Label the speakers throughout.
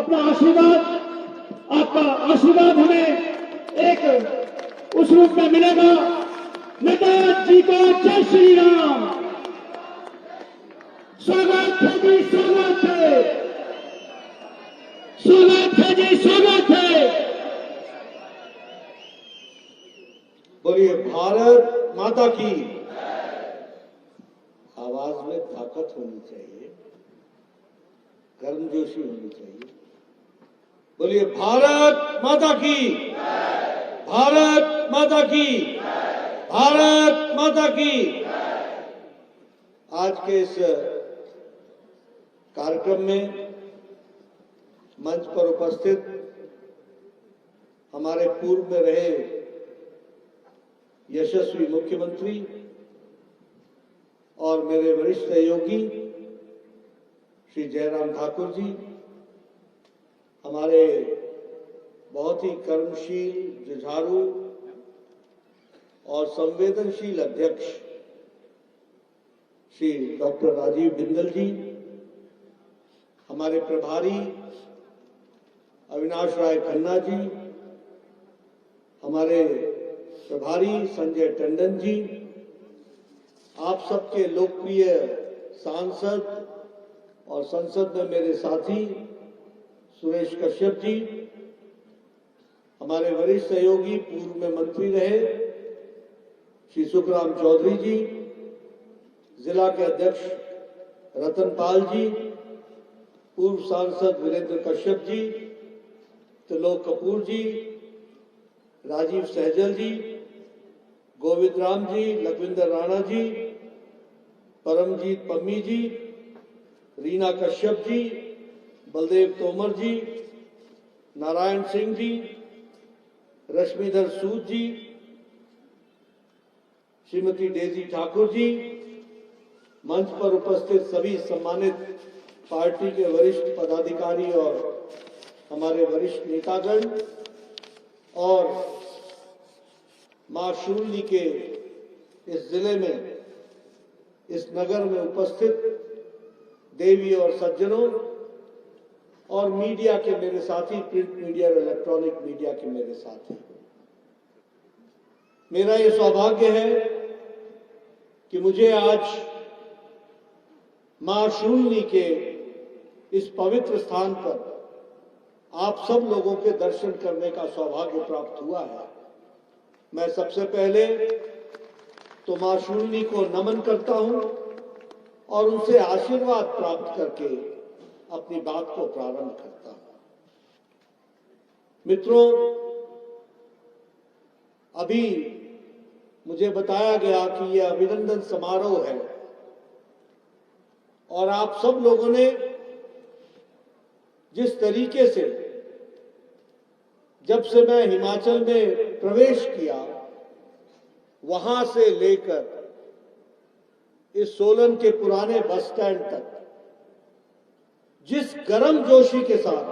Speaker 1: अपना आशीर्वाद, आपका आशीर्वाद हमें एक उस रूप में मिलेगा। नेता जी को जय श्री राम। स्वागत है जी, स्वागत है, स्वागत है जी, स्वागत है।
Speaker 2: बोलिए भारत माता की। आवाज में ताकत होनी चाहिए, गर्मजोशी होनी चाहिए। बोलिए भारत माता की, भारत माता की, भारत माता की। आज के इस कार्यक्रम में मंच पर उपस्थित हमारे पूर्व में रहे यशस्वी मुख्यमंत्री और मेरे वरिष्ठ सहयोगी श्री जयराम ठाकुर जी, हमारे बहुत ही कर्मशील, जुझारू और संवेदनशील अध्यक्ष श्री डॉक्टर राजीव बिंदल जी, हमारे प्रभारी अविनाश राय खन्ना जी, हमारे प्रभारी संजय टंडन जी, आप सबके लोकप्रिय सांसद और संसद में मेरे साथी सुरेश कश्यप जी, हमारे वरिष्ठ सहयोगी पूर्व में मंत्री रहे श्री सुखराम चौधरी जी, जिला के अध्यक्ष रतनपाल जी, पूर्व सांसद वीरेंद्र कश्यप जी, त्रिलोक कपूर जी, राजीव सहजल जी, गोविंद राम जी, लखविंदर राणा जी, परमजीत पम्मी जी, रीना कश्यप जी, बलदेव तोमर जी, नारायण सिंह जी, रश्मिधर सूद जी, श्रीमती डेजी ठाकुर जी, मंच पर उपस्थित सभी सम्मानित पार्टी के वरिष्ठ पदाधिकारी और हमारे वरिष्ठ नेतागण और मां शूलिनी के इस जिले में, इस नगर में उपस्थित देवी और सज्जनों और मीडिया के मेरे साथी, प्रिंट मीडिया और इलेक्ट्रॉनिक मीडिया के मेरे साथी, मेरा ये सौभाग्य है कि मुझे आज मां शूलिनी के इस पवित्र स्थान पर आप सब लोगों के दर्शन करने का सौभाग्य प्राप्त हुआ है। मैं सबसे पहले तो मां शूलिनी को नमन करता हूं और उनसे आशीर्वाद प्राप्त करके अपनी बात को प्रारंभ करता हूं। मित्रों, अभी मुझे बताया गया कि यह अभिनंदन समारोह है और आप सब लोगों ने जिस तरीके से, जब से मैं हिमाचल में प्रवेश किया, वहां से लेकर इस सोलन के पुराने बस स्टैंड तक जिस गर्मजोशी के साथ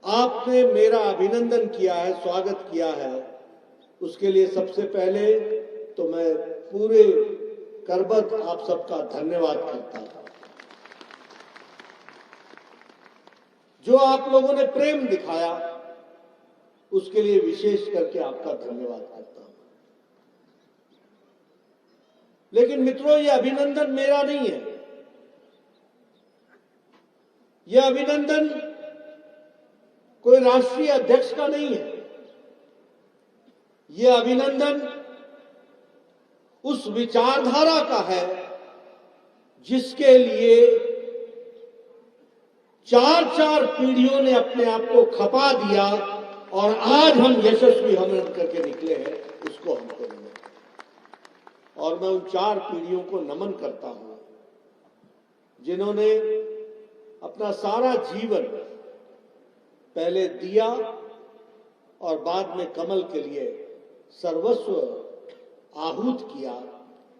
Speaker 2: आपने मेरा अभिनंदन किया है, स्वागत किया है, उसके लिए सबसे पहले तो मैं पूरे करबत आप सबका धन्यवाद करता हूं। जो आप लोगों ने प्रेम दिखाया, उसके लिए विशेष करके आपका धन्यवाद करता हूं। लेकिन मित्रों, यह अभिनंदन मेरा नहीं है, यह अभिनंदन कोई राष्ट्रीय अध्यक्ष का नहीं है। यह अभिनंदन उस विचारधारा का है जिसके लिए चार चार पीढ़ियों ने अपने आप को खपा दिया और आज हम यशस्वी हमन करके निकले हैं, उसको हमको नमन। और मैं उन चार पीढ़ियों को नमन करता हूं जिन्होंने अपना सारा जीवन पहले दिया और बाद में कमल के लिए सर्वस्व आहूत किया।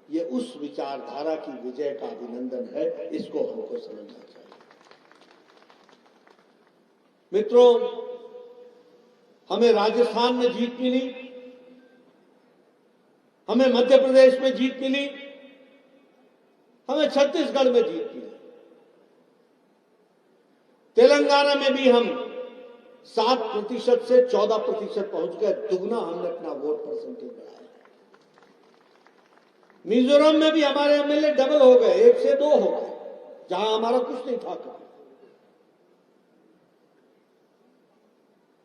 Speaker 2: यह उस विचारधारा की विजय का अभिनंदन है, इसको हमको समझना चाहिए। मित्रों, हमें राजस्थान में जीत मिली, हमें मध्य प्रदेश में जीत मिली, हमें छत्तीसगढ़ में जीत मिली। तेलंगाना में भी हम 7% से 14% पहुंच गए, दुगना हमने अपना वोट परसेंटेज बढ़ाया। मिजोरम में भी हमारे एमएलए डबल हो गए, 1 से 2 हो गए, जहां हमारा कुछ नहीं था कभी।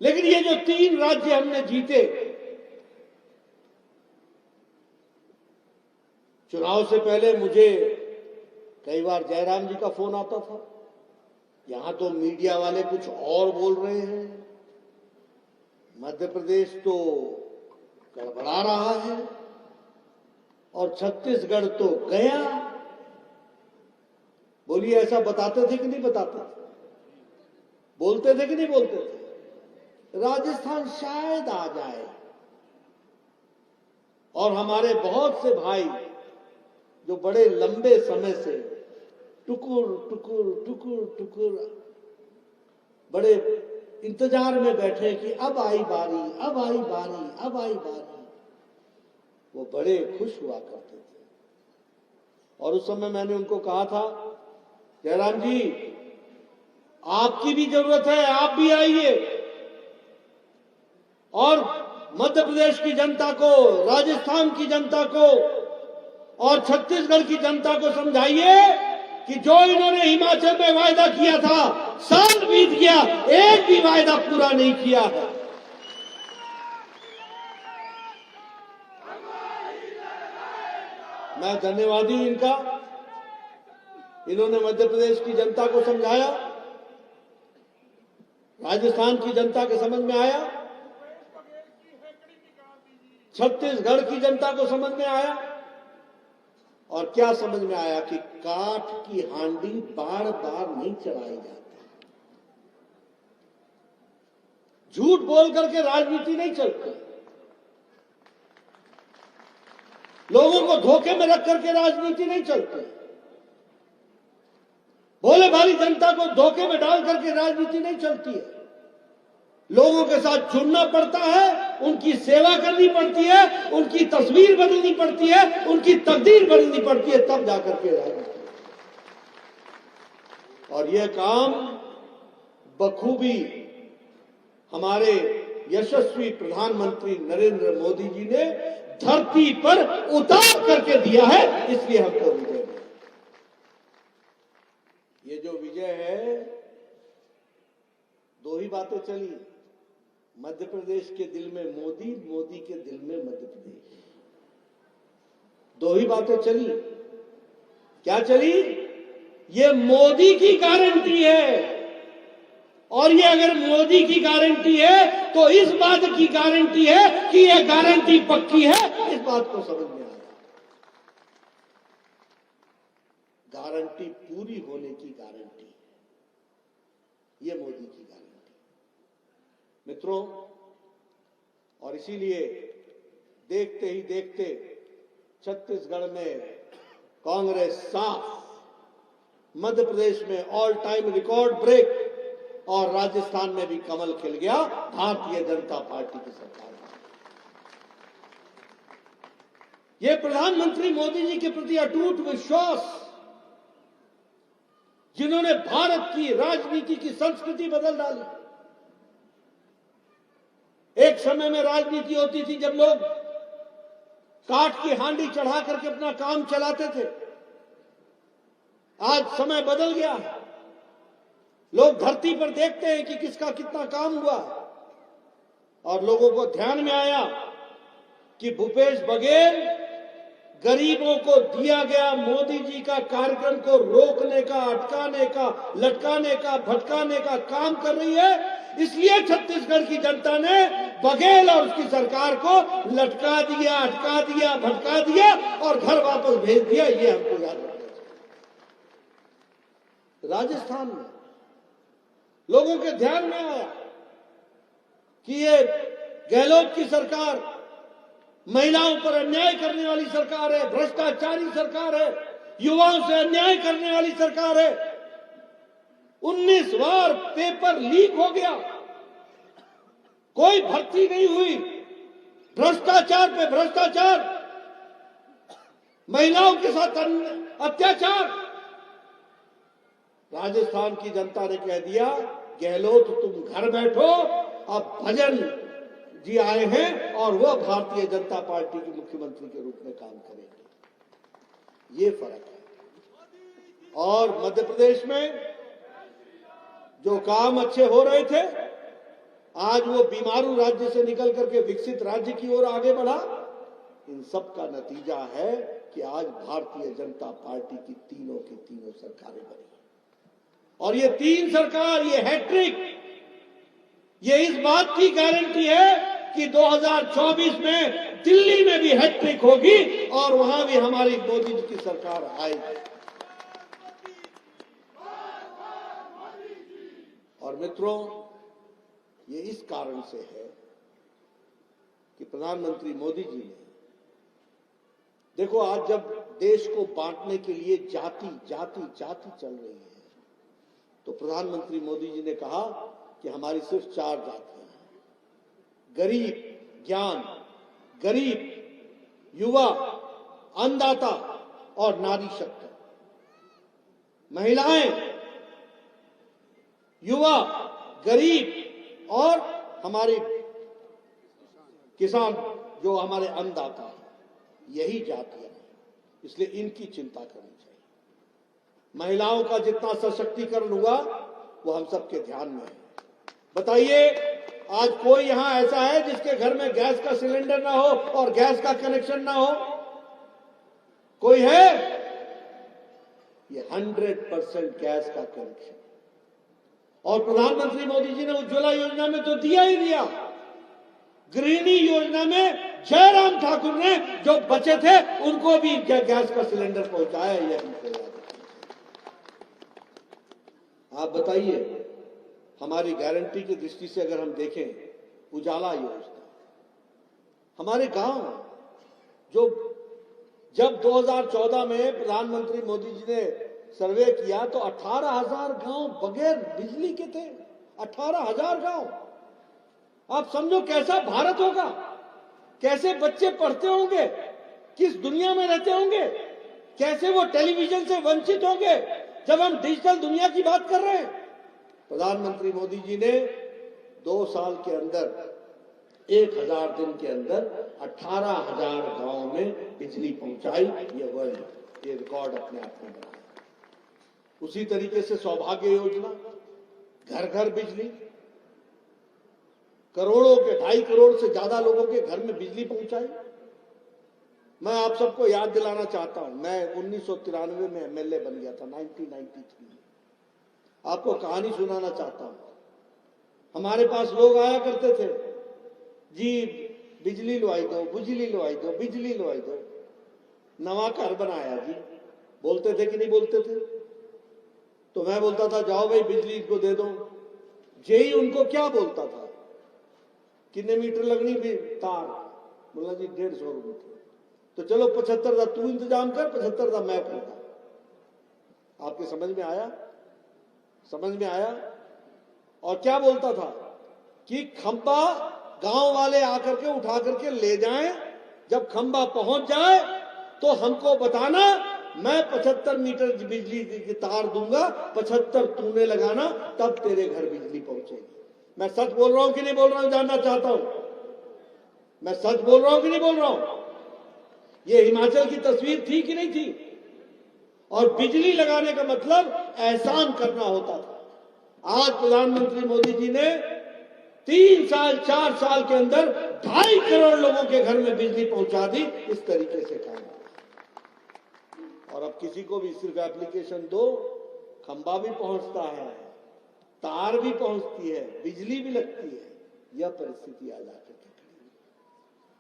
Speaker 2: लेकिन ये जो 3 राज्य हमने जीते, चुनाव से पहले मुझे कई बार जयराम जी का फोन आता था, यहां तो मीडिया वाले कुछ और बोल रहे हैं, मध्य प्रदेश तो गड़बड़ा रहा है और छत्तीसगढ़ तो गया। बोलिए, ऐसा बताते थे कि नहीं बताते थे? बोलते थे कि नहीं बोलते थे? राजस्थान शायद आ जाए। और हमारे बहुत से भाई जो बड़े लंबे समय से टुकुर टुकुर टुकुर टुकुर बड़े इंतजार में बैठे कि अब आई बारी, अब आई बारी, अब आई बारी, वो बड़े खुश हुआ करते थे। और उस समय मैंने उनको कहा था, जयराम जी आपकी भी जरूरत है, आप भी आइए और मध्य प्रदेश की जनता को, राजस्थान की जनता को और छत्तीसगढ़ की जनता को समझाइए कि जो इन्होंने हिमाचल में वायदा किया था, साल बीत गया, एक भी वायदा पूरा नहीं किया है। मैं धन्यवादी हूं इनका, इन्होंने मध्य प्रदेश की जनता को समझाया, राजस्थान की जनता के समझ में आया, छत्तीसगढ़ की जनता को समझ में आया। और क्या समझ में आया कि काठ की हांडी बार बार नहीं चढ़ाई जाती, झूठ बोल करके राजनीति नहीं चलती, लोगों को धोखे में रख करके राजनीति नहीं चलती, भोले भाली जनता को धोखे में डाल करके राजनीति नहीं चलती है। लोगों के साथ जुड़ना पड़ता है, उनकी सेवा करनी पड़ती है, उनकी तस्वीर बदलनी पड़ती है, उनकी तकदीर बदलनी पड़ती है, तब जाकर के राजनीति। और यह काम बखूबी हमारे यशस्वी प्रधानमंत्री नरेंद्र मोदी जी ने धरती पर उतार करके दिया है, इसलिए हमको विजय मिला। ये जो विजय है, 2 ही बातें चली, मध्य प्रदेश के दिल में मोदी, मोदी के दिल में मध्य प्रदेश, 2 ही बातें चली। क्या चली? ये मोदी की गारंटी है, और ये अगर मोदी की गारंटी है तो इस बात की गारंटी है कि ये गारंटी पक्की है, इस बात को समझ में आया। गारंटी पूरी होने की गारंटी है, ये मोदी की गारंटी। मित्रों, और इसीलिए देखते ही देखते छत्तीसगढ़ में कांग्रेस साफ, मध्य प्रदेश में ऑल टाइम रिकॉर्ड ब्रेक, और राजस्थान में भी कमल खिल गया भारतीय जनता पार्टी की सरकार में। यह प्रधानमंत्री मोदी जी के प्रति अटूट विश्वास, जिन्होंने भारत की राजनीति की संस्कृति बदल डाली। एक समय में राजनीति होती थी जब लोग काठ की हांडी चढ़ा करके अपना काम चलाते थे। आज समय बदल गया है, लोग धरती पर देखते हैं कि किसका कितना काम हुआ, और लोगों को ध्यान में आया कि भूपेश बघेल गरीबों को दिया गया मोदी जी का कार्यक्रम को रोकने का, अटकाने का, लटकाने का, भटकाने का काम कर रही है। इसलिए छत्तीसगढ़ की जनता ने बघेल और उसकी सरकार को लटका दिया, अटका दिया, भटका दिया और घर वापस भेज दिया। ये हमको याद रखना चाहिए। राजस्थान में लोगों के ध्यान में आया कि ये गहलोत की सरकार महिलाओं पर अन्याय करने वाली सरकार है, भ्रष्टाचारी सरकार है, युवाओं से अन्याय करने वाली सरकार है। 19 बार पेपर लीक हो गया, कोई भर्ती नहीं हुई, भ्रष्टाचार पे भ्रष्टाचार, महिलाओं के साथ अत्याचार। राजस्थान की जनता ने कह दिया, गहलोत तुम घर बैठो, अब भजन जी आए हैं और वह भारतीय जनता पार्टी के मुख्यमंत्री के रूप में काम करेंगे। ये फर्क है। और मध्य प्रदेश में जो काम अच्छे हो रहे थे, आज वो बीमारू राज्य से निकल करके विकसित राज्य की ओर आगे बढ़ा। इन सब का नतीजा है कि आज भारतीय जनता पार्टी की तीनों की तीनों सरकारें बनी और ये तीन सरकार, ये हैट्रिक, ये इस बात की गारंटी है कि 2024 में दिल्ली में भी हैट्रिक होगी और वहां भी हमारी मोदी जी की सरकार आएगी। और मित्रों, ये इस कारण से है कि प्रधानमंत्री मोदी जी ने, देखो आज जब देश को बांटने के लिए जाति जाति जाति चल रही है, तो प्रधानमंत्री मोदी जी ने कहा कि हमारी सिर्फ 4 जातियां हैं, गरीब, ज्ञान, गरीब, युवा, अन्नदाता और नारी शक्ति। महिलाएं, युवा, गरीब और हमारे किसान जो हमारे अन्नदाता हैं, यही जातियां हैं। इसलिए इनकी चिंता करनी चाहिए। महिलाओं का जितना सशक्तिकरण हुआ वो हम सबके ध्यान में है। बताइए, आज कोई यहां ऐसा है जिसके घर में गैस का सिलेंडर ना हो और गैस का कनेक्शन ना हो? कोई है? ये 100% गैस का कनेक्शन। और प्रधानमंत्री मोदी जी ने उज्ज्वला योजना में तो दिया ही दिया। गृहिणी योजना में जयराम ठाकुर ने जो बचे थे उनको भी गैस का सिलेंडर पहुंचाया। यह हमको याद है। आप बताइए, हमारी गारंटी की दृष्टि से अगर हम देखें, उजाला योजना, हमारे गांव जो जब 2014 में प्रधानमंत्री मोदी जी ने सर्वे किया तो 18,000 गांव बगैर बिजली के थे। 18,000 गांव। आप समझो कैसा भारत होगा, कैसे बच्चे पढ़ते होंगे, किस दुनिया में रहते होंगे, कैसे वो टेलीविजन से वंचित होंगे जब हम डिजिटल दुनिया की बात कर रहे हैं। प्रधानमंत्री मोदी जी ने 2 साल के अंदर, 1000 दिन के अंदर 18,000 गांव में बिजली पहुंचाई। ये वर्ल्ड, ये रिकॉर्ड अपने आप में बनाया। उसी तरीके से सौभाग्य योजना, घर घर बिजली, करोड़ों के 2.5 करोड़ से ज्यादा लोगों के घर में बिजली पहुंचाई। मैं आप सबको याद दिलाना चाहता हूं, मैं 1993 में एमएलए बन गया था, 1993 में। आपको कहानी सुनाना चाहता हूं। हमारे पास लोग आया करते थे, जी बिजली लवाई दो, बिजली लवाई दो, बिजली लवाई दो, नवा घर बनाया जी। बोलते थे कि नहीं बोलते थे? तो मैं बोलता था, जाओ भाई बिजली इनको दे दो। जेई उनको क्या बोलता था, कितने मीटर लगनी भी तार? बोला जी 150 रुपये। तो चलो 75 था तू इंतजाम कर, 75 था मैं करता। आपके समझ में आया? समझ में आया? और क्या बोलता था कि खंबा गांव वाले आकर के उठा करके ले जाएं, जब खंबा पहुंच जाए तो हमको बताना, मैं 75 मीटर बिजली की तार दूंगा, 75 तूने लगाना, तब तेरे घर बिजली पहुंचेगी। मैं सच बोल रहा हूं कि नहीं बोल रहा हूं, जानना चाहता हूं। मैं सच बोल रहा हूं कि नहीं बोल रहा हूं? ये हिमाचल की तस्वीर थी कि नहीं थी? और बिजली लगाने का मतलब एहसान करना होता था। आज प्रधानमंत्री मोदी जी ने 3 साल 4 साल के अंदर 2.5 करोड़ लोगों के घर में बिजली पहुंचा दी। इस तरीके से काम। और अब किसी को भी सिर्फ एप्लीकेशन दो, खंबा भी पहुंचता है, तार भी पहुंचती है, बिजली भी लगती है। यह परिस्थिति आ जाती है।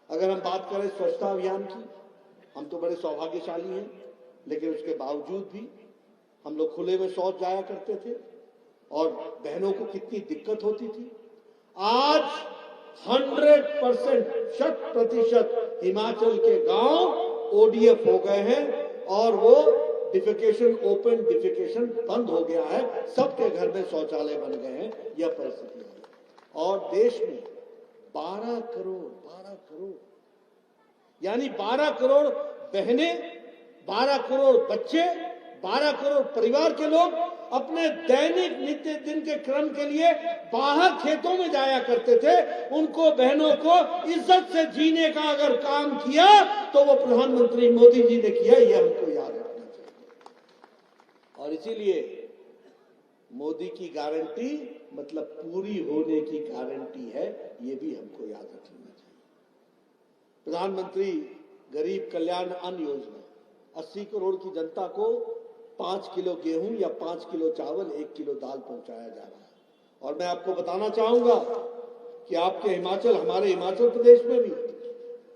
Speaker 2: अगर हम बात करें स्वच्छता अभियान की, हम तो बड़े सौभाग्यशाली हैं, लेकिन उसके बावजूद भी हम लोग खुले में शौच जाया करते थे और बहनों को कितनी दिक्कत होती थी। आज 100%, 100% हिमाचल के गांव ODF हो गए हैं और वो डिफिकेशन, ओपन डिफिकेशन बंद हो गया है। सबके घर में शौचालय बन गए हैं। यह परिस्थिति है। और देश में 12 करोड़ यानी 12 करोड़ बहनें, 12 करोड़ बच्चे, 12 करोड़ परिवार के लोग अपने दैनिक नित्य दिन के क्रम के लिए बाहर खेतों में जाया करते थे। उनको, बहनों को इज्जत से जीने का अगर काम किया तो वो प्रधानमंत्री मोदी जी ने किया, ये हमको याद रखना चाहिए। और इसीलिए मोदी की गारंटी मतलब पूरी होने की गारंटी है, ये भी हमको याद रखना चाहिए। प्रधानमंत्री गरीब कल्याण अन्न योजना 80 करोड़ की जनता को 5 किलो गेहूं या 5 किलो चावल, 1 किलो दाल पहुंचाया जा रहा है। और मैं आपको बताना चाहूंगा कि आपके हिमाचल, हमारे हिमाचल प्रदेश में भी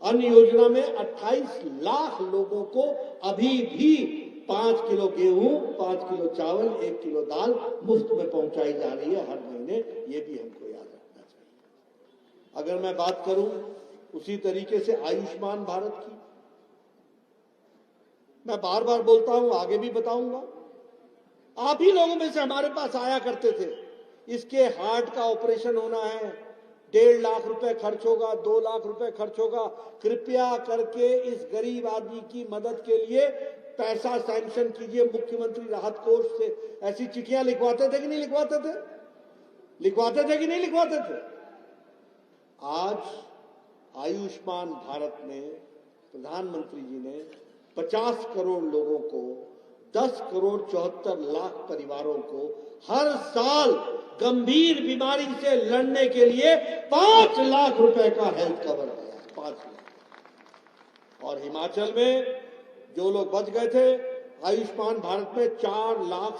Speaker 2: अन्न योजना में 28 लाख लोगों को अभी भी 5 किलो गेहूं, 5 किलो चावल, 1 किलो दाल मुफ्त में पहुंचाई जा रही है हर महीने। ये भी हमको याद रखना चाहिए। अगर मैं बात करूं उसी तरीके से आयुष्मान भारत की, मैं बार बार बोलता हूं, आगे भी बताऊंगा। आप ही लोगों में से हमारे पास आया करते थे, इसके हार्ट का ऑपरेशन होना है, 1.5 लाख रुपए खर्च होगा, 2 लाख रुपए खर्च होगा, कृपया करके इस गरीब आदमी की मदद के लिए पैसा सैंक्शन कीजिए मुख्यमंत्री राहत कोष से। ऐसी चिट्ठियां लिखवाते थे कि नहीं लिखवाते थे? लिखवाते थे कि नहीं लिखवाते थे? आज आयुष्मान भारत में प्रधानमंत्री जी ने 50 करोड़ लोगों को, 10 करोड़ 74 लाख परिवारों को हर साल गंभीर बीमारी से लड़ने के लिए 5 लाख रुपए का हेल्थ कवर दिया, 5 लाख। और हिमाचल में जो लोग बच गए थे, आयुष्मान भारत में 4 लाख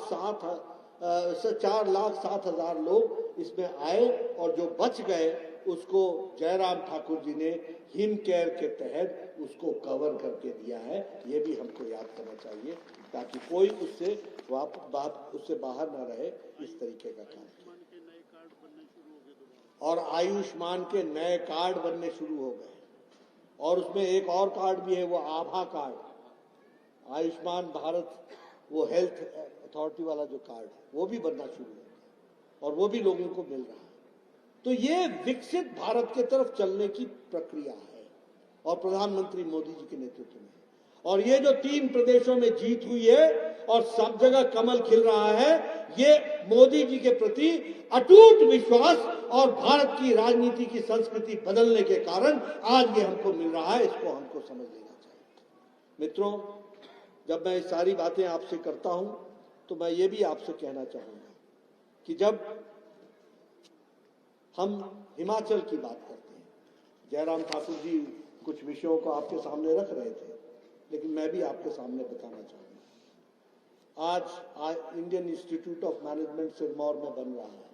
Speaker 2: 7 हजार लोग इसमें आए, और जो बच गए उसको जयराम ठाकुर जी ने हिम केयर के तहत उसको कवर करके दिया है। ये भी हमको याद करना चाहिए ताकि कोई उससे बाहर ना रहे, इस तरीके का काम किया। और आयुष्मान के नए कार्ड बनने शुरू हो गए, और उसमें एक और कार्ड भी है, वो आभा कार्ड। आयुष्मान भारत वो हेल्थ अथॉरिटी वाला जो कार्ड है वो भी बनना शुरू हो गया, और वो भी लोगों को मिल रहा है। तो ये विकसित भारत के तरफ चलने की प्रक्रिया है, और प्रधानमंत्री मोदी जी के नेतृत्व में। और ये जो 3 प्रदेशों में जीत हुई है और सब जगह कमल खिल रहा है, ये मोदी जी के प्रति अटूट विश्वास और भारत की राजनीति की संस्कृति बदलने के कारण आज ये हमको मिल रहा है। इसको हमको समझ लेना चाहिए। मित्रों, जब मैं ये सारी बातें आपसे करता हूं तो मैं ये भी आपसे कहना चाहूंगा कि जब हम हिमाचल की बात करते हैं, जयराम ठाकुर जी कुछ विषयों को आपके सामने रख रहे थे, लेकिन मैं भी आपके सामने बताना चाहूंगा। आज Indian institute of management Sirmaur में बन रहा है,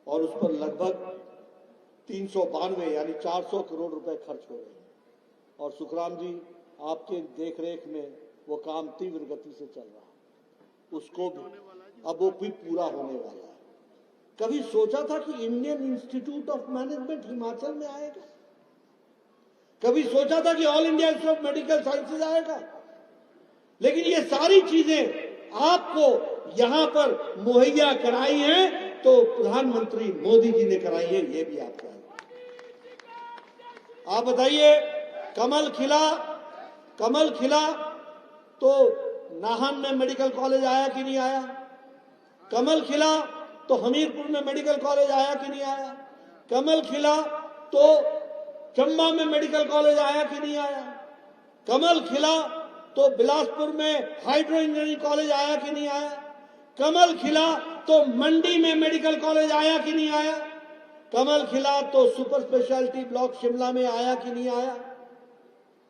Speaker 2: और उस पर लगभग 392 यानी 400 करोड़ रुपए खर्च हो रहे हैं। और सुखराम जी आपके देखरेख में वो काम तीव्र गति से चल रहा है, उसको भी अब वो भी पूरा होने वाला है। कभी सोचा था कि Indian institute of management Himachal में आएगा? कभी सोचा था कि all India institute of medical sciences आएगा? लेकिन ये सारी चीजें आपको यहां पर मुहैया कराई हैं तो प्रधानमंत्री मोदी जी ने कराई है, ये भी आपको आप बताइए। कमल खिला तो नाहन में मेडिकल कॉलेज आया कि नहीं आया? कमल खिला तो हमीरपुर में मेडिकल कॉलेज आया कि नहीं आया? कमल खिला तो चंबा में मेडिकल कॉलेज आया कि नहीं आया? कमल खिला तो बिलासपुर में हाइड्रो इंजीनियरिंग कॉलेज आया कि नहीं आया? कमल खिला तो मंडी में मेडिकल कॉलेज आया कि नहीं आया? कमल खिला तो सुपर स्पेशलिटी ब्लॉक शिमला में आया कि नहीं आया?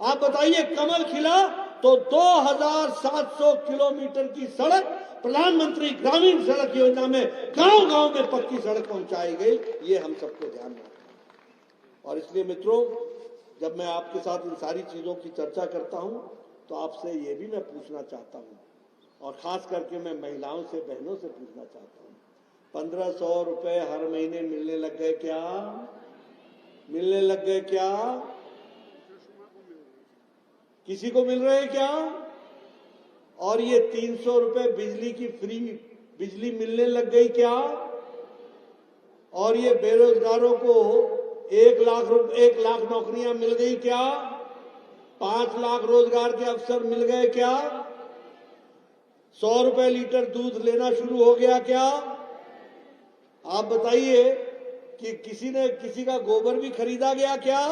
Speaker 2: आप बताइए। कमल खिला तो 2700 किलोमीटर की सड़क प्रधानमंत्री ग्रामीण सड़क योजना में गांव-गांव में पक्की सड़क पहुंचाई गई। ये हम सबको ध्यान रखना है। और इसलिए मित्रों, जब मैं आपके साथ इन सारी चीजों की चर्चा करता हूं तो आपसे ये भी मैं पूछना चाहता हूं, और खास करके मैं महिलाओं से, बहनों से पूछना चाहता हूं, 1500 रुपए हर महीने मिलने लग गए क्या? मिलने लग गए क्या? किसी को मिल रहे हैं क्या? और ये 300 रुपए बिजली की फ्री बिजली मिलने लग गई क्या? और ये बेरोजगारों को 1 लाख नौकरियां मिल गई क्या? 5 लाख रोजगार के अवसर मिल गए क्या? 100 रुपए लीटर दूध लेना शुरू हो गया क्या? आप बताइए कि किसी का गोबर भी खरीदा गया क्या?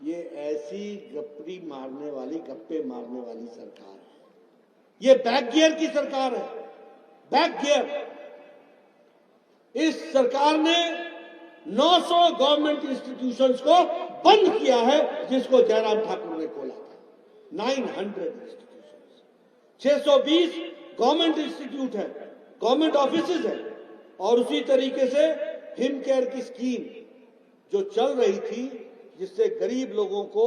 Speaker 2: ये ऐसी गप्पे मारने वाली सरकार है। ये बैक गियर की सरकार है, बैक गियर। इस सरकार ने 900 गवर्नमेंट इंस्टीट्यूशंस को बंद किया है, जिसको जयराम ठाकुर ने खोला था। 900 इंस्टीट्यूशंस, 620 गवर्नमेंट इंस्टीट्यूट है, गवर्नमेंट ऑफिसेज है। और उसी तरीके से हिम केयर की स्कीम जो चल रही थी, जिससे गरीब लोगों को,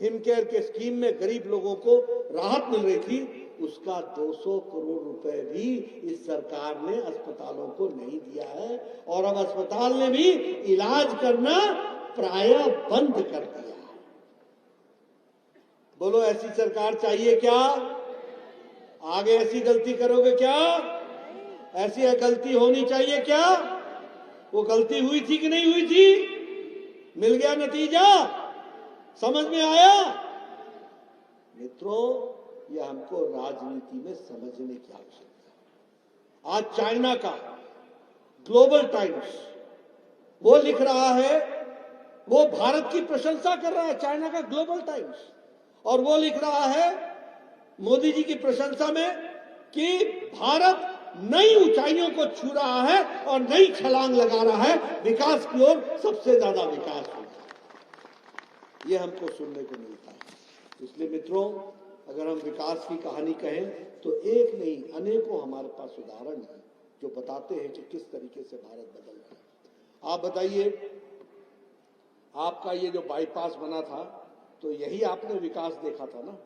Speaker 2: हिम केयर के स्कीम में गरीब लोगों को राहत मिल रही थी, उसका 200 करोड़ रुपए भी इस सरकार ने अस्पतालों को नहीं दिया है। और अब अस्पताल ने भी इलाज करना प्रायः बंद कर दिया है। बोलो, ऐसी सरकार चाहिए क्या? आगे ऐसी गलती करोगे क्या? ऐसी गलती होनी चाहिए क्या? वो गलती हुई थी कि नहीं हुई थी? मिल गया नतीजा? समझ में आया? मित्रों, यह हमको राजनीति में समझने की आवश्यकता है। आज चाइना का ग्लोबल टाइम्स वो लिख रहा है, वो भारत की प्रशंसा कर रहा है, चाइना का ग्लोबल टाइम्स, और वो लिख रहा है मोदी जी की प्रशंसा में कि भारत नई ऊंचाइयों को छू रहा है और नई छलांग लगा रहा है, विकास की ओर सबसे ज्यादा विकास हो रहा है। यह हमको सुनने को मिलता है। इसलिए मित्रों, अगर हम विकास की कहानी कहें तो एक नहीं अनेकों हमारे पास उदाहरण हैं जो बताते हैं कि किस तरीके से भारत बदल रहा है। आप बताइए, आपका ये जो बाईपास बना था, तो यही आपने विकास देखा था ना?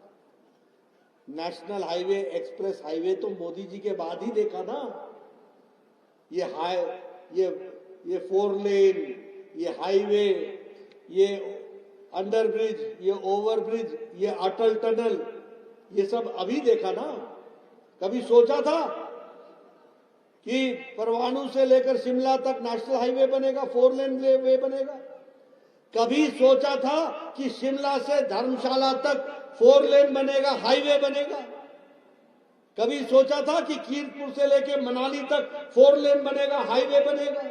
Speaker 2: नेशनल हाईवे, एक्सप्रेस हाईवे तो मोदी जी के बाद ही देखा ना। ये 4 लेन, ये हाईवे, ये अंडरब्रिज, ये ओवरब्रिज, ये अटल टनल, ये सब अभी देखा ना। कभी सोचा था कि परवाणु से लेकर शिमला तक नेशनल हाईवे बनेगा, 4 लेन वे बनेगा? कभी सोचा था कि शिमला से धर्मशाला तक 4 लेन बनेगा, हाईवे बनेगा? कभी सोचा था कि कीरतपुर से लेकर मनाली तक 4 लेन बनेगा, हाईवे बनेगा?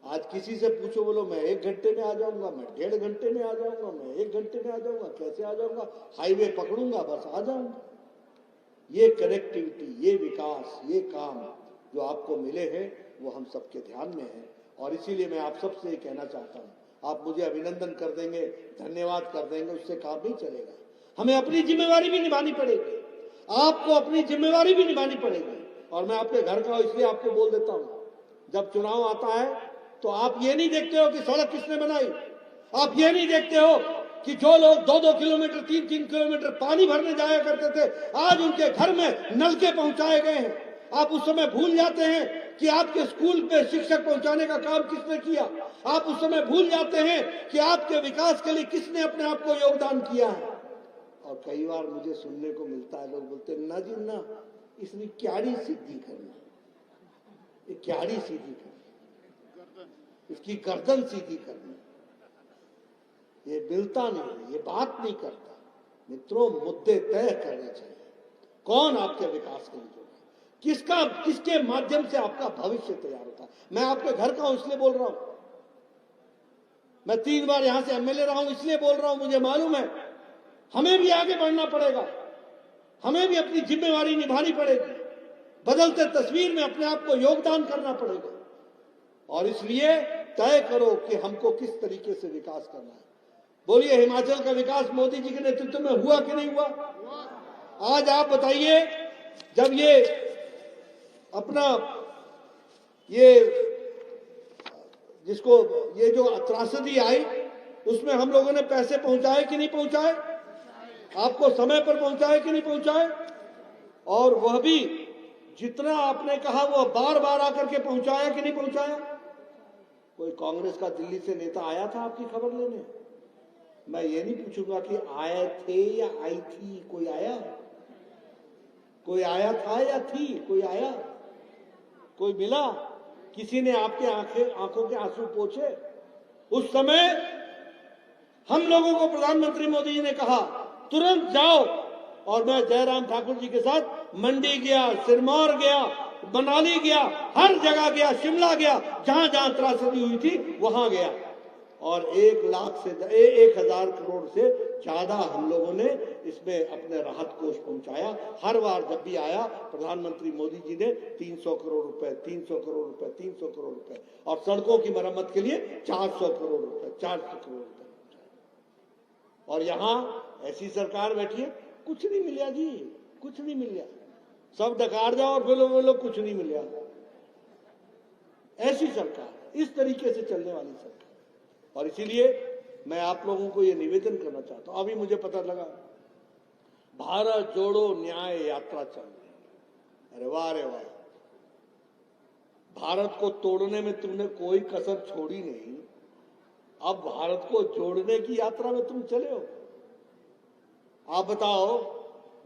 Speaker 2: आज किसी से पूछो, बोलो मैं 1 घंटे में आ जाऊंगा, मैं 1.5 घंटे में आ जाऊंगा, मैं 1 घंटे में आ जाऊंगा। कैसे आ जाऊंगा? हाईवे पकड़ूंगा, बस आ जाऊंगा। ये कनेक्टिविटी, ये विकास, ये काम जो आपको मिले हैं, वो हम सबके ध्यान में है। और इसीलिए मैं आप सबसे ये कहना चाहता हूं, आप मुझे अभिनंदन कर देंगे, धन्यवाद कर देंगे, उससे काम नहीं चलेगा। हमें अपनी जिम्मेवारी भी निभानी पड़ेगी, आपको अपनी जिम्मेवारी भी निभानी पड़ेगी। और मैं आपके घर का इसलिए आपको बोल देता हूं, जब चुनाव आता है तो आप ये नहीं देखते हो कि सड़क किसने बनाई, आप ये नहीं देखते हो कि जो लोग 2-2 किलोमीटर, 3-3 किलोमीटर पानी भरने जाया करते थे, आज उनके घर में नलके पहुंचाए गए हैं। आप उस समय भूल जाते हैं कि आपके स्कूल पे शिक्षक पहुंचाने का काम किसने किया। आप उस समय भूल जाते हैं कि आपके विकास के लिए किसने अपने आप को योगदान किया है। और कई बार मुझे सुनने को मिलता है, लोग बोलते हैं ना जी ना, इसने क्यारी सीधी करना, ये क्यारी सीधी करना, इसकी गर्दन सीधी करनी, ये मिलता नहीं, ये बात नहीं करता। मित्रों, मुद्दे तय करने चाहिए। कौन आपके विकास के लिए जुड़ा है, किसके माध्यम से आपका भविष्य तैयार होता है। मैं आपके घर का हूं इसलिए बोल रहा हूं, मैं 3 बार यहां से एमएलए रहा हूं इसलिए बोल रहा हूं। मुझे मालूम है हमें भी आगे बढ़ना पड़ेगा, हमें भी अपनी जिम्मेवारी निभानी पड़ेगी, बदलते तस्वीर में अपने आप को योगदान करना पड़ेगा। और इसलिए तय करो कि हमको किस तरीके से विकास करना है। बोलिए, हिमाचल का विकास मोदी जी के नेतृत्व में हुआ कि नहीं हुआ? आज आप बताइए, जब ये अपना ये जो त्रासदी आई, उसमें हम लोगों ने पैसे पहुंचाए कि नहीं पहुंचाए? आपको समय पर पहुंचाए कि नहीं पहुंचाए? और वह भी जितना आपने कहा वो बार बार आकर के पहुंचाया कि नहीं पहुंचाया? कोई कांग्रेस का दिल्ली से नेता आया था आपकी खबर लेने? मैं ये नहीं पूछूंगा कि आए थे या आई थी, कोई आया? कोई आया था या थी? कोई आया? कोई मिला? किसी ने आपके आंखों के आंसू पोंछे? उस समय हम लोगों को प्रधानमंत्री मोदी जी ने कहा, तुरंत जाओ और मैं जयराम ठाकुर जी के साथ मंडी गया, सिरमौर गया, मनाली गया, हर जगह गया, शिमला गया, जहां जहां त्रासदी हुई थी वहां गया। और 1,00,000 करोड़ से ज्यादा हम लोगों ने इसमें अपने राहत कोष पहुंचाया। हर बार जब भी आया प्रधानमंत्री मोदी जी ने 300 करोड़ रुपए, 300 करोड़ रुपए, 300 करोड़ रुपए, और सड़कों की मरम्मत के लिए 400 करोड़ रुपए, 400 करोड़ रुपए। और यहां ऐसी सरकार बैठी है, कुछ नहीं मिला जी, कुछ नहीं मिला, सब डकार जाओ और बोलो कुछ नहीं मिला। ऐसी सरकार, इस तरीके से चलने वाली सरकार। और इसीलिए मैं आप लोगों को यह निवेदन करना चाहता हूं। अभी मुझे पता लगा भारत जोड़ो न्याय यात्रा चल रही है। अरे वाह, अरे वाह, भारत को तोड़ने में तुमने कोई कसर छोड़ी नहीं, अब भारत को जोड़ने की यात्रा में तुम चले हो। आप बताओ,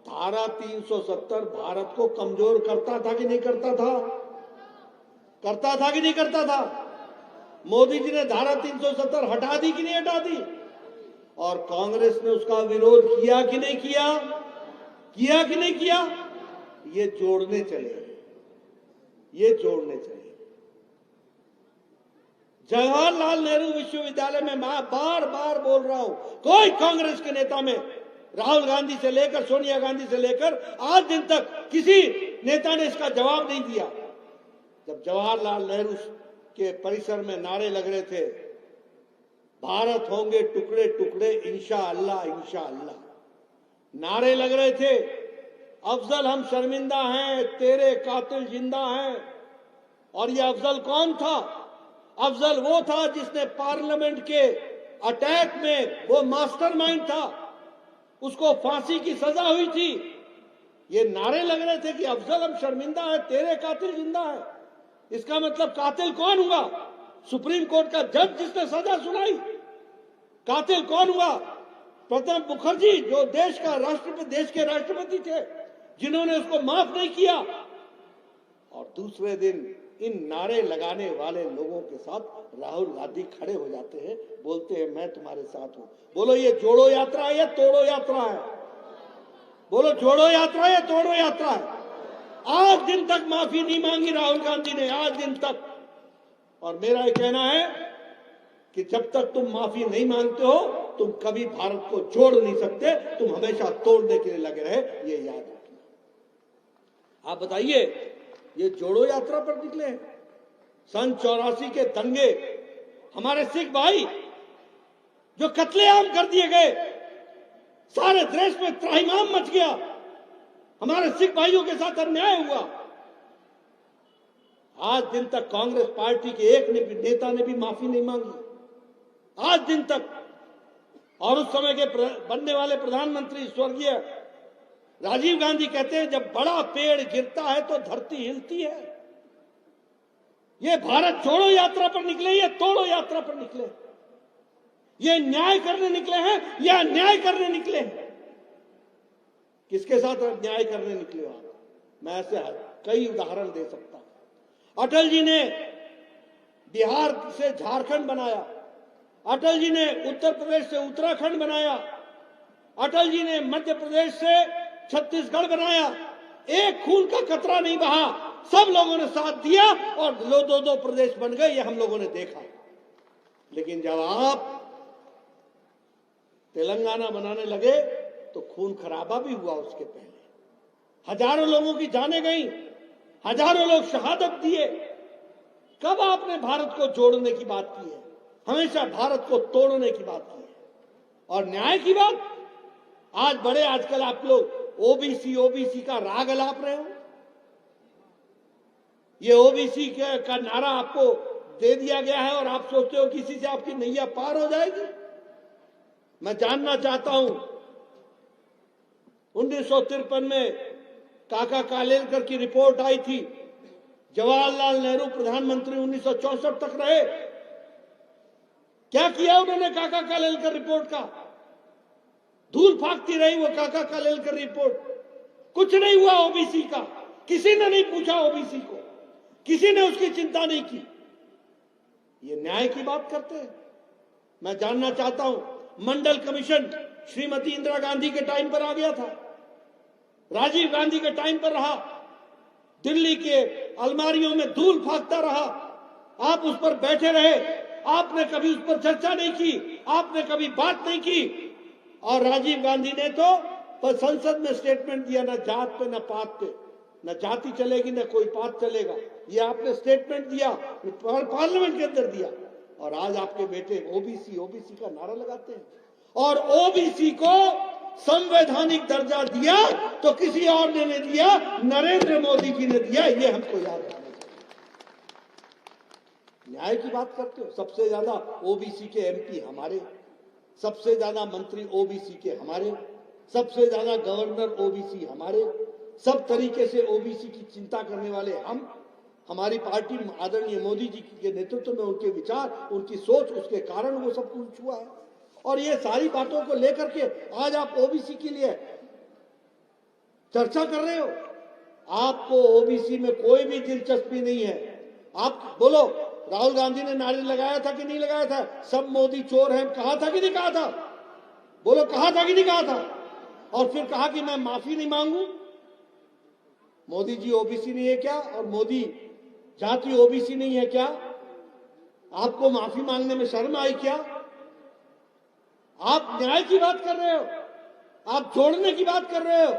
Speaker 2: धारा 370 भारत को कमजोर करता था कि नहीं करता था? करता था कि नहीं करता था? मोदी जी ने धारा 370 हटा दी कि नहीं हटा दी? और कांग्रेस ने उसका विरोध किया कि नहीं किया? किया कि नहीं किया? ये जोड़ने चले, ये जोड़ने चले। जवाहरलाल नेहरू विश्वविद्यालय में मैं बार बार बोल रहा हूं, कोई कांग्रेस के नेता में, राहुल गांधी से लेकर सोनिया गांधी से लेकर आज दिन तक किसी नेता ने इसका जवाब नहीं दिया। जब जवाहरलाल नेहरू के परिसर में नारे लग रहे थे, भारत होंगे टुकड़े टुकड़े इंशाअल्लाह इंशाअल्लाह, नारे लग रहे थे, अफजल हम शर्मिंदा हैं, तेरे कातिल जिंदा हैं। और ये अफजल कौन था? अफजल वो था जिसने पार्लियामेंट के अटैक में, वो मास्टरमाइंड था, उसको फांसी की सजा हुई थी। ये नारे लग रहे थे कि अफजल हम शर्मिंदा है, तेरे कातिल जिंदा है। इसका मतलब कातिल कौन हुआ? सुप्रीम कोर्ट का जज जिसने सजा सुनाई। कातिल कौन हुआ? प्रणब मुखर्जी, जो देश के राष्ट्रपति थे, जिन्होंने उसको माफ नहीं किया। और दूसरे दिन इन नारे लगाने वाले लोगों के साथ राहुल गांधी खड़े हो जाते हैं, बोलते हैं मैं तुम्हारे साथ हूं। बोलो, ये जोड़ो यात्रा है या तोड़ो यात्रा है? बोलो, जोड़ो यात्रा है या तोड़ो यात्रा है? आज दिन तक माफी नहीं मांगी राहुल गांधी ने, आज दिन तक। और मेरा ये कहना है कि जब तक तुम माफी नहीं मांगते हो, तुम कभी भारत को जोड़ नहीं सकते, तुम हमेशा तोड़ने के लिए लगे रहे, ये याद रखना। आप बताइए, ये जोड़ो यात्रा पर निकले हैं। सन 84 के दंगे, हमारे सिख भाई जो कत्लेआम कर दिए गए, सारे देश में त्राहिमाम मच गया, हमारे सिख भाइयों के साथ अन्याय हुआ। आज दिन तक कांग्रेस पार्टी के एक नेता ने भी माफी नहीं मांगी, आज दिन तक। और उस समय के बनने वाले प्रधानमंत्री स्वर्गीय राजीव गांधी कहते हैं, जब बड़ा पेड़ गिरता है तो धरती हिलती है। ये भारत जोड़ो यात्रा पर निकले, ये तोड़ो यात्रा पर निकले, ये न्याय करने निकले हैं या अन्याय करने निकले हैं? किसके साथ न्याय करने निकले हो आप? मैं ऐसे कई उदाहरण दे सकता हूं। अटल जी ने बिहार से झारखंड बनाया, अटल जी ने उत्तर प्रदेश से उत्तराखंड बनाया, अटल जी ने मध्य प्रदेश से छत्तीसगढ़ बनाया। एक खून का कतरा नहीं बहा, सब लोगों ने साथ दिया और दो प्रदेश बन गए, ये हम लोगों ने देखा। लेकिन जब आप तेलंगाना बनाने लगे तो खून खराबा भी हुआ। उसके पहले हजारों लोगों की जानें गई, हजारों लोग शहादत दिए। कब आपने भारत को जोड़ने की बात की है? हमेशा भारत को तोड़ने की बात की है। और न्याय की बात, आज बड़े आजकल आप लोग ओबीसी का राग अलाप रहे हो। ये ओबीसी का नारा आपको दे दिया गया है और आप सोचते हो किसी से आपकी नैया पार हो जाएगी। मैं जानना चाहता हूं, 1953 में काका कालेलकर की रिपोर्ट आई थी, जवाहरलाल नेहरू प्रधानमंत्री 1964 तक रहे। क्या किया उन्होंने काका कालेलकर रिपोर्ट का? धूल फाकती रही वो काका कालेलकर रिपोर्ट, कुछ नहीं हुआ ओबीसी का। किसी ने नहीं पूछा ओबीसी को, किसी ने उसकी चिंता नहीं की। ये न्याय की बात करते हैं। मैं जानना चाहता हूं, मंडल कमीशन श्रीमती इंदिरा गांधी के टाइम पर आ गया था, राजीव गांधी के टाइम पर रहा, दिल्ली के अलमारियों में धूल फाकता रहा, आप उस पर बैठे रहे, आपने कभी उस पर चर्चा नहीं की, आपने कभी बात नहीं की। और राजीव गांधी ने तो संसद में स्टेटमेंट दिया, ना जात पे ना पात पे, ना जाति चलेगी ना कोई पात चलेगा, ये आपने स्टेटमेंट दिया, पार्लियामेंट के अंदर दिया। और आज आपके बेटे ओबीसी ओबीसी का नारा लगाते हैं, और ओबीसी को संवैधानिक दर्जा दिया तो किसी और ने नहीं दिया, नरेंद्र मोदी जी ने दिया, ये हमको याद रखना चाहिए। न्याय की बात करते हो, सबसे ज्यादा ओबीसी के एमपी हमारे, सबसे ज्यादा मंत्री ओबीसी के हमारे, सबसे ज्यादा गवर्नर ओबीसी हमारे, सब तरीके से ओबीसी की चिंता करने वाले हम, हमारी पार्टी आदरणीय मोदी जी के नेतृत्व में उनके विचार, उनकी सोच, उसके कारण वो सब कुछ हुआ है। और ये सारी बातों को लेकर के आज आप ओबीसी के लिए चर्चा कर रहे हो। आपको ओबीसी में कोई भी दिलचस्पी नहीं है। आप बोलो, राहुल गांधी ने नारे लगाया था कि नहीं लगाया था, सब मोदी चोर हैं, कहा था कि नहीं कहा था? बोलो, कहा था कि नहीं कहा था? और फिर कहा कि मैं माफी नहीं मांगू। मोदी जी ओबीसी नहीं है क्या? और मोदी जाति ओबीसी नहीं है क्या? आपको माफी मांगने में शर्म आई क्या? आप न्याय की बात कर रहे हो, आप जोड़ने की बात कर रहे हो।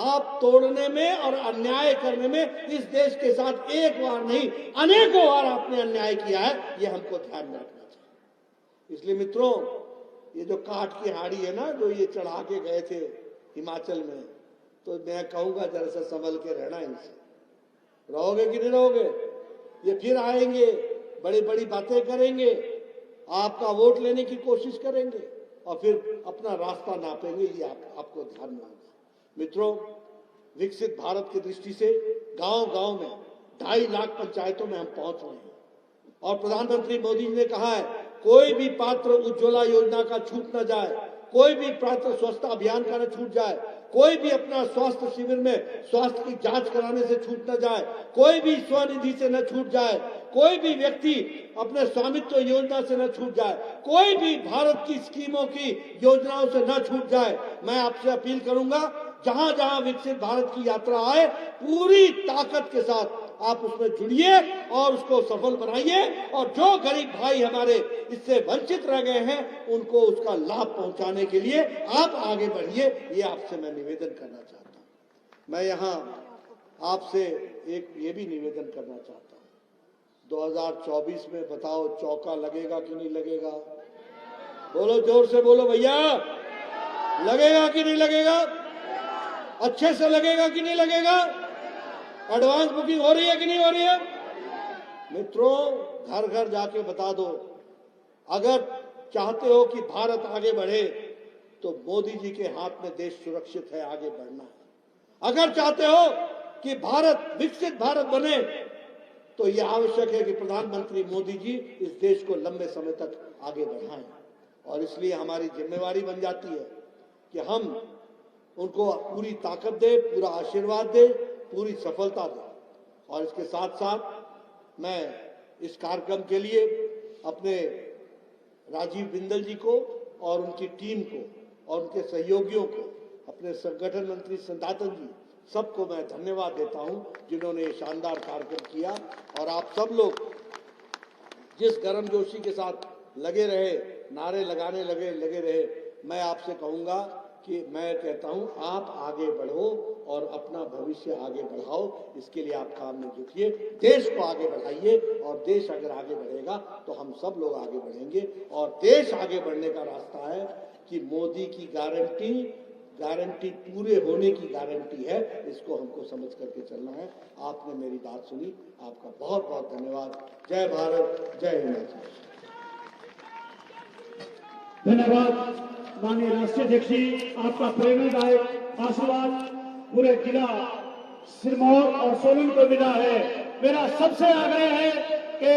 Speaker 2: आप तोड़ने में और अन्याय करने में इस देश के साथ एक बार नहीं अनेकों बार आपने अन्याय किया है, ये हमको ध्यान में रखना चाहिए। इसलिए मित्रों, ये जो काठ की हाड़ी है ना, जो ये चढ़ा के गए थे हिमाचल में, तो मैं कहूंगा जरा सा संभल के रहना इनसे। रहोगे कि नहीं रहोगे? ये फिर आएंगे, बड़ी बड़ी बातें करेंगे, आपका वोट लेने की कोशिश करेंगे और फिर अपना रास्ता नापेंगे। ये आपको ध्यान में होगा। मित्रों, विकसित भारत की दृष्टि से गांव-गांव में 2.5 लाख पंचायतों में हम पहुंच रहे हैं। और प्रधानमंत्री मोदी जी ने कहा है, कोई भी पात्र उज्ज्वला योजना का छूट न जाए, कोई भी पात्र स्वच्छता अभियान का न छूट जाए, कोई भी अपना स्वास्थ्य शिविर में स्वास्थ्य की जांच कराने से छूट न जाए, कोई भी स्वनिधि से न छूट जाए, कोई भी व्यक्ति अपने स्वामित्व योजना से न छूट जाए, कोई भी भारत की स्कीमों की योजनाओं से न छूट जाए। मैं आपसे अपील करूंगा, जहां जहां विकसित भारत की यात्रा आए, पूरी ताकत के साथ आप उसमें जुड़िए और उसको सफल बनाइए। और जो गरीब भाई हमारे इससे वंचित रह गए हैं, उनको उसका लाभ पहुंचाने के लिए आप आगे बढ़िए, ये आपसे मैं निवेदन करना चाहता हूं। मैं यहां आपसे एक ये भी निवेदन करना चाहता हूं, 2024 में बताओ चौका लगेगा कि नहीं लगेगा? बोलो, जोर से बोलो भैया, लगेगा कि नहीं लगेगा? अच्छे से लगेगा कि नहीं लगेगा? एडवांस बुकिंग हो रही है कि नहीं हो रही है? मित्रों, घर घर जाके बता दो, अगर चाहते हो कि भारत आगे बढ़े तो मोदी जी के हाथ में देश सुरक्षित है, आगे बढ़ना है। अगर चाहते हो कि भारत विकसित भारत बने तो यह आवश्यक है कि प्रधानमंत्री मोदी जी इस देश को लंबे समय तक आगे बढ़ाएं। और इसलिए हमारी जिम्मेवारी बन जाती है कि हम उनको पूरी ताकत दे, पूरा आशीर्वाद दे, पूरी सफलता दे। और इसके साथ साथ मैं इस कार्यक्रम के लिए अपने राजीव बिंदल जी को और उनकी टीम को और उनके सहयोगियों को, अपने संगठन मंत्री संदातन जी, सबको मैं धन्यवाद देता हूं, जिन्होंने ये शानदार कार्यक्रम किया। और आप सब लोग जिस गर्मजोशी के साथ लगे रहे, नारे लगाने लगे रहे, मैं आपसे कहूंगा कि मैं कहता हूं, आप आगे बढ़ो और अपना भविष्य आगे बढ़ाओ। इसके लिए आप काम में जुटिए, देश को आगे बढ़ाइए। और देश अगर आगे बढ़ेगा तो हम सब लोग आगे बढ़ेंगे। और देश आगे बढ़ने का रास्ता है कि मोदी की गारंटी पूरे होने की गारंटी है। इसको हमको समझ करके चलना है। आपने मेरी बात सुनी, आपका बहुत बहुत धन्यवाद। जय भारत, जय हिमाचल।
Speaker 1: धन्यवाद माननीय राष्ट्रीय अध्यक्ष जी, आपका प्रेरणादायक आशीर्वाद पूरे जिला सिरमौर और सोलन को मिला है। मेरा सबसे आग्रह है कि